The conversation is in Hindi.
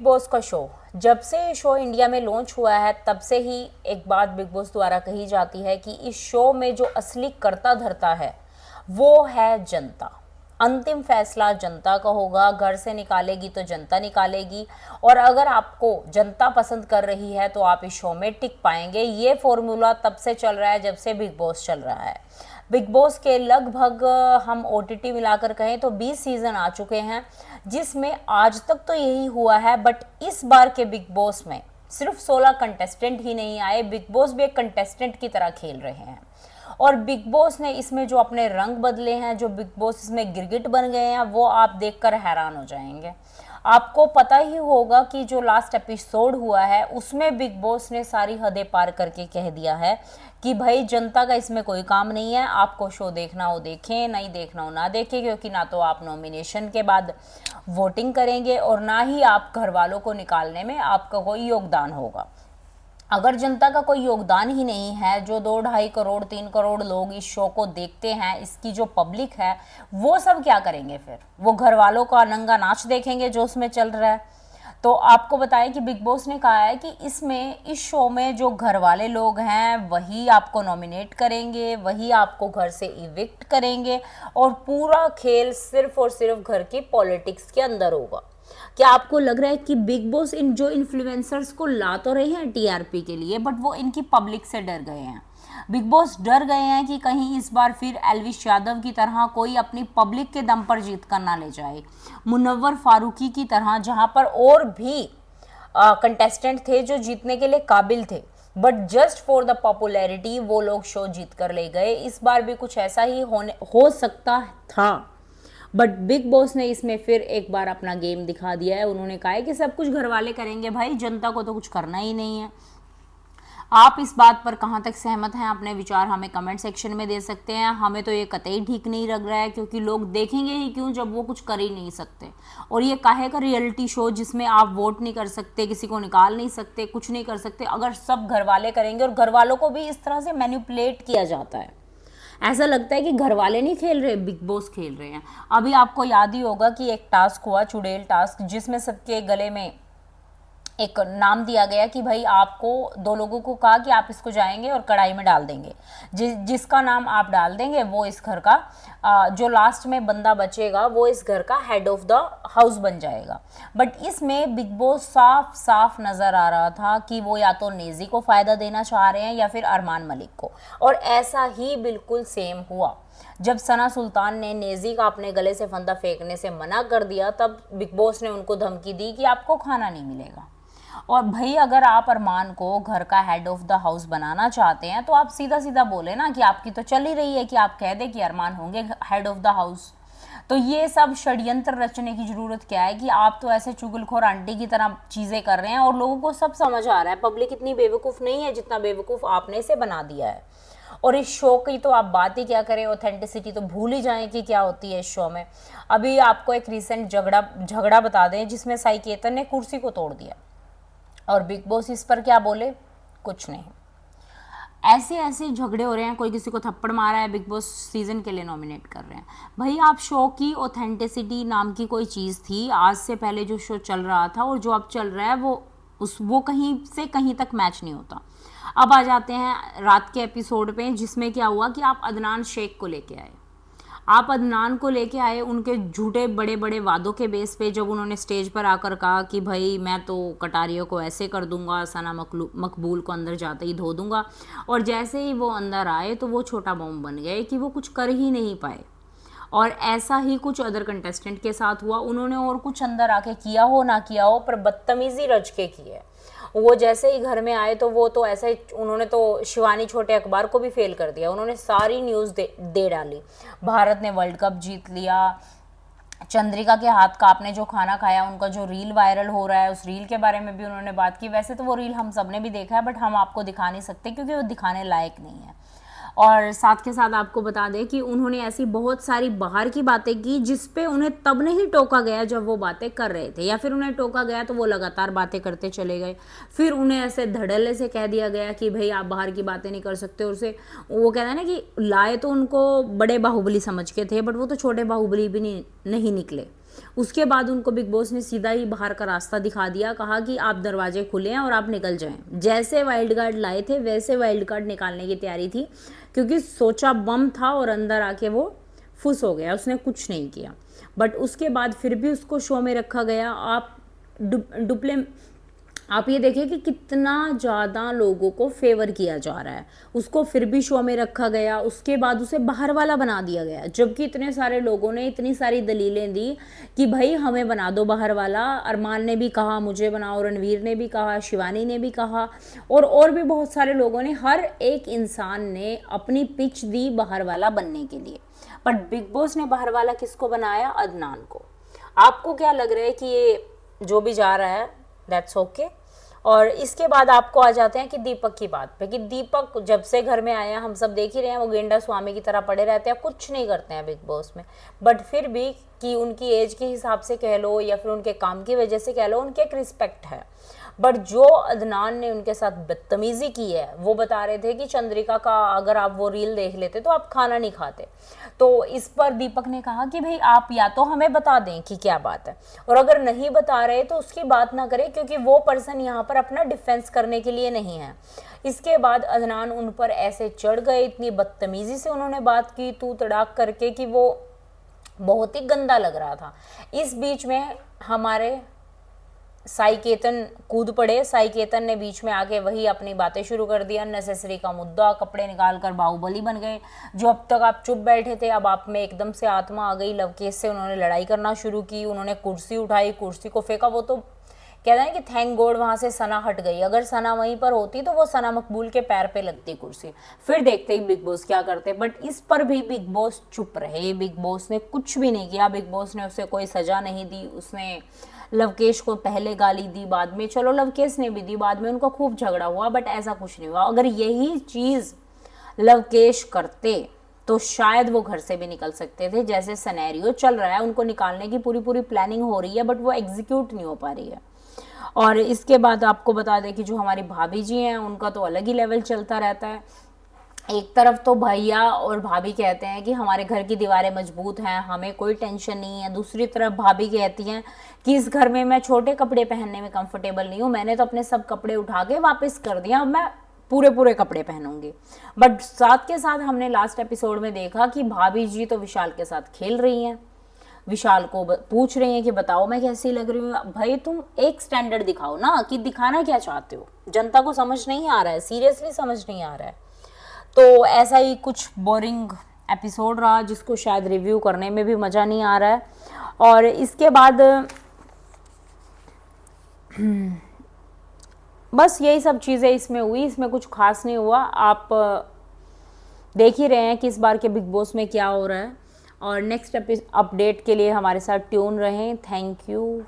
बॉस का शो, जब से ये शो इंडिया में लॉन्च हुआ है तब से ही एक बात बिग बॉस द्वारा कही जाती है कि इस शो में जो असली कर्ता धर्ता है वो है जनता। अंतिम फैसला जनता का होगा, घर से निकालेगी तो जनता निकालेगी। और अगर आपको जनता पसंद कर रही है तो आप इस शो में टिक पाएंगे। ये फॉर्मूला तब से चल रहा है जब से बिग बॉस चल रहा है। बिग बॉस के लगभग हम ओटीटी मिलाकर कहें तो 20 सीजन आ चुके हैं, जिसमें आज तक तो यही हुआ है। बट इस बार के बिग बॉस में सिर्फ 16 कंटेस्टेंट ही नहीं आए, बिग बॉस भी एक कंटेस्टेंट की तरह खेल रहे हैं। और बिग बॉस ने इसमें जो अपने रंग बदले हैं, जो बिग बॉस इसमें गिरगिट बन गए हैं, वो आप देखकर हैरान हो जाएंगे। आपको पता ही होगा कि जो लास्ट एपिसोड हुआ है उसमें बिग बॉस ने सारी हदें पार करके कह दिया है कि भाई जनता का इसमें कोई काम नहीं है, आपको शो देखना हो देखें, नहीं देखना हो ना देखें, क्योंकि ना तो आप नॉमिनेशन के बाद वोटिंग करेंगे और ना ही आप घर वालों को निकालने में आपका कोई योगदान होगा। अगर जनता का कोई योगदान ही नहीं है, जो 2-2.5 करोड़ 3 करोड़ लोग इस शो को देखते हैं, इसकी जो पब्लिक है वो सब क्या करेंगे? फिर वो घर वालों का नंगा नाच देखेंगे जो उसमें चल रहा है। तो आपको बताएं कि बिग बॉस ने कहा है कि इस शो में जो घर वाले लोग हैं वही आपको नॉमिनेट करेंगे, वही आपको घर से इविक्ट करेंगे और पूरा खेल सिर्फ और सिर्फ घर की पॉलिटिक्स के अंदर होगा। क्या आपको लग रहा है कि बिग बॉस इन जो इन्फ्लुएंसर्स को ला तो रहे हैं टीआरपी के लिए, बट वो इनकी पब्लिक से डर गए हैं? बिग बॉस डर गए हैं कि कहीं इस बार फिर एल्विश यादव की तरह कोई अपनी पब्लिक के दम पर जीत कर ना ले जाए, मुनव्वर फारूकी की तरह, जहां पर और भी कंटेस्टेंट थे जो जीतने के लिए काबिल थे, but just for the popularity वो लोग शो जीत कर ले गए। इस बार भी कुछ ऐसा ही हो सकता था, बट बिग बॉस ने इसमें फिर एक बार अपना गेम दिखा दिया है। उन्होंने कहा है कि सब कुछ घर वाले करेंगे, भाई जनता को तो कुछ करना ही नहीं है। आप इस बात पर कहाँ तक सहमत हैं? अपने विचार हमें कमेंट सेक्शन में दे सकते हैं। हमें तो ये कतई ठीक नहीं लग रहा है, क्योंकि लोग देखेंगे ही क्यों जब वो कुछ कर ही नहीं सकते। और ये काहे का रियलिटी शो जिसमें आप वोट नहीं कर सकते, किसी को निकाल नहीं सकते, कुछ नहीं कर सकते, अगर सब घर वाले करेंगे। और घर वालों को भी इस तरह से मैनिपुलेट किया जाता है, ऐसा लगता है कि घर वाले नहीं खेल रहे, बिग बॉस खेल रहे हैं। अभी आपको याद ही होगा कि एक टास्क हुआ, चुड़ैल टास्क, जिसमें सबके गले में एक नाम दिया गया कि भाई आपको 2 लोगों को कहा कि आप इसको जाएंगे और कढ़ाई में डाल देंगे, जिसका नाम आप डाल देंगे वो इस घर का जो लास्ट में बंदा बचेगा वो इस घर का हेड ऑफ द हाउस बन जाएगा। बट इसमें बिग बॉस साफ साफ नज़र आ रहा था कि वो या तो नेजी को फ़ायदा देना चाह रहे हैं या फिर अरमान मलिक को। और ऐसा ही बिल्कुल सेम हुआ। जब सना सुल्तान ने नेजी का अपने गले से फंदा फेंकने से मना कर दिया, तब बिग बॉस ने उनको धमकी दी कि आपको खाना नहीं मिलेगा। और भाई अगर आप अरमान को घर का हेड ऑफ द हाउस बनाना चाहते हैं तो आप सीधा सीधा बोले ना कि आपकी तो चल ही रही है कि आप कह दें कि अरमान होंगे हेड ऑफ द हाउस। तो ये सब षड्यंत्र रचने की ज़रूरत क्या है कि आप तो ऐसे चुगलखोर आंटी की तरह चीज़ें कर रहे हैं और लोगों को सब समझ आ रहा है। पब्लिक इतनी बेवकूफ़ नहीं है जितना बेवकूफ़ आपने इसे बना दिया है। और इस शो की तो आप बात ही क्या करें, ऑथेंटिसिटी तो भूल ही जाएं कि क्या होती है इस शो में। अभी आपको एक रिसेंट झगड़ा बता दें जिसमें साई केतन ने कुर्सी को तोड़ दिया और बिग बॉस इस पर क्या बोले? कुछ नहीं। ऐसे ऐसे झगड़े हो रहे हैं, कोई किसी को थप्पड़ मारा है, बिग बॉस सीजन के लिए नॉमिनेट कर रहे हैं। भाई आप शो की ऑथेंटिसिटी नाम की कोई चीज़ थी, आज से पहले जो शो चल रहा था और जो अब चल रहा है वो कहीं से कहीं तक मैच नहीं होता। अब आ जाते हैं रात के एपिसोड पे, जिसमें क्या हुआ कि आप अदनान शेख को लेके आए। आप अदनान को लेके आए उनके झूठे बड़े बड़े वादों के बेस पे, जब उन्होंने स्टेज पर आकर कहा कि भाई मैं तो कटारियों को ऐसे कर दूंगा, सना मकबूल को अंदर जाते ही धो दूंगा। और जैसे ही वो अंदर आए तो वो छोटा बम बन गए कि वो कुछ कर ही नहीं पाए। और ऐसा ही कुछ अदर कंटेस्टेंट के साथ हुआ। उन्होंने और कुछ अंदर आके किया हो ना किया हो, पर बदतमीजी रच के की है। वो जैसे ही घर में आए तो वो तो ऐसा ही, उन्होंने तो शिवानी छोटे अखबार को भी फेल कर दिया। उन्होंने सारी न्यूज़ दे डाली। भारत ने वर्ल्ड कप जीत लिया, चंद्रिका के हाथ का आपने जो खाना खाया, उनका जो रील वायरल हो रहा है उस रील के बारे में भी उन्होंने बात की। वैसे तो वो रील हम सब ने भी देखा है, बट हम आपको दिखा नहीं सकते क्योंकि वो दिखाने लायक नहीं है। और साथ के साथ आपको बता दें कि उन्होंने ऐसी बहुत सारी बाहर की बातें की जिस पे उन्हें तब नहीं टोका गया जब वो बातें कर रहे थे, या फिर उन्हें टोका गया तो वो लगातार बातें करते चले गए। फिर उन्हें ऐसे धड़ल्ले से कह दिया गया कि भाई आप बाहर की बातें नहीं कर सकते। और उसे वो कहता है ना कि लाए तो उनको बड़े बाहुबली समझ के थे, बट वो तो छोटे बाहुबली भी नहीं निकले। उसके बाद उनको बिग बॉस ने सीधा ही बाहर का रास्ता दिखा दिया, कहा कि आप दरवाजे खुले हैं और आप निकल जाएं। जैसे वाइल्ड कार्ड लाए थे वैसे वाइल्ड कार्ड निकालने की तैयारी थी, क्योंकि सोचा बम था और अंदर आके वो फुस हो गया, उसने कुछ नहीं किया। बट उसके बाद फिर भी उसको शो में रखा गया। आप ये देखिए कि कितना ज़्यादा लोगों को फेवर किया जा रहा है, उसको फिर भी शो में रखा गया। उसके बाद उसे बाहर वाला बना दिया गया, जबकि इतने सारे लोगों ने इतनी सारी दलीलें दी कि भाई हमें बना दो बाहर वाला। अरमान ने भी कहा मुझे बनाओ, रणवीर ने भी कहा, शिवानी ने भी कहा, और भी बहुत सारे लोगों ने, हर एक इंसान ने अपनी पिच दी बाहर वाला बनने के लिए। बट बिग बॉस ने बाहर वाला किसको बनाया? अदनान को। आपको क्या लग रहा है कि ये जो भी जा रहा है दैट्स ओके? और इसके बाद आपको आ जाते हैं कि दीपक की बात पे, कि दीपक जब से घर में आए हैं हम सब देख ही रहे हैं, वो गेंडा स्वामी की तरह पड़े रहते हैं, कुछ नहीं करते हैं बिग बॉस में। बट फिर भी कि उनकी एज के हिसाब से कह लो या फिर उनके काम की वजह से कह लो, उनके एक रिस्पेक्ट है। बट जो अदनान ने उनके साथ बदतमीजी की है, वो बता रहे थे कि चंद्रिका का अगर आप वो रील देख लेते तो आप खाना नहीं खाते। तो इस पर दीपक ने कहा कि भाई आप या तो हमें बता दें कि क्या बात है, और अगर नहीं बता रहे तो उसकी बात ना करें, क्योंकि वो पर्सन यहाँ पर अपना डिफेंस करने के लिए नहीं है। इसके बाद अदनान उन पर ऐसे चढ़ गए, इतनी बदतमीजी से उन्होंने बात की, तू तड़ाक करके, कि वो बहुत ही गंदा लग रहा था। इस बीच में हमारे साई केतन कूद पड़े। साई केतन ने बीच में आके वही अपनी बातें शुरू कर दी, अननेसेसरी का मुद्दा, कपड़े निकाल कर बाहुबली बन गए। जो अब तक आप चुप बैठे थे, अब आप में एकदम से आत्मा आ गई। लवकेश से उन्होंने लड़ाई करना शुरू की, उन्होंने कुर्सी उठाई, कुर्सी को फेंका। वो तो कहते हैं कि थैंक गॉड वहाँ से सना हट गई, अगर सना वहीं पर होती तो वो सना मकबूल के पैर पे लगती कुर्सी। फिर देखते ही बिग बॉस क्या करते। बट इस पर भी बिग बॉस चुप रहे, बिग बॉस ने कुछ भी नहीं किया, बिग बॉस ने उसे कोई सजा नहीं दी। उसने लवकेश को पहले गाली दी, बाद में चलो लवकेश ने भी दी, बाद में उनका खूब झगड़ा हुआ, बट ऐसा कुछ नहीं हुआ। अगर यही चीज़ लवकेश करते तो शायद वो घर से भी निकल सकते थे। जैसे सिनेरियो चल रहा है, उनको निकालने की पूरी प्लानिंग हो रही है, बट वो एग्जीक्यूट नहीं हो पा रही है। और इसके बाद आपको बता दें कि जो हमारी भाभी जी हैं, उनका तो अलग ही लेवल चलता रहता है। एक तरफ तो भैया और भाभी कहते हैं कि हमारे घर की दीवारें मजबूत हैं, हमें कोई टेंशन नहीं है। दूसरी तरफ भाभी कहती हैं कि इस घर में मैं छोटे कपड़े पहनने में कंफर्टेबल नहीं हूँ, मैंने तो अपने सब कपड़े उठा के वापस कर दिया, अब मैं पूरे कपड़े पहनूंगी। बट साथ के साथ हमने लास्ट एपिसोड में देखा कि भाभी जी तो विशाल के साथ खेल रही हैं, विशाल को पूछ रही हैं कि बताओ मैं कैसी लग रही हूँ। भाई तुम एक स्टैंडर्ड दिखाओ ना, कि दिखाना क्या चाहते हो, जनता को समझ नहीं आ रहा है, सीरियसली समझ नहीं आ रहा है। तो ऐसा ही कुछ बोरिंग एपिसोड रहा, जिसको शायद रिव्यू करने में भी मज़ा नहीं आ रहा है। और इसके बाद बस यही सब चीज़ें इसमें हुई, इसमें कुछ खास नहीं हुआ। आप देख ही रहे हैं कि इस बार के बिग बॉस में क्या हो रहा है। और नेक्स्ट अपडेट के लिए हमारे साथ ट्यून रहें। Thank you.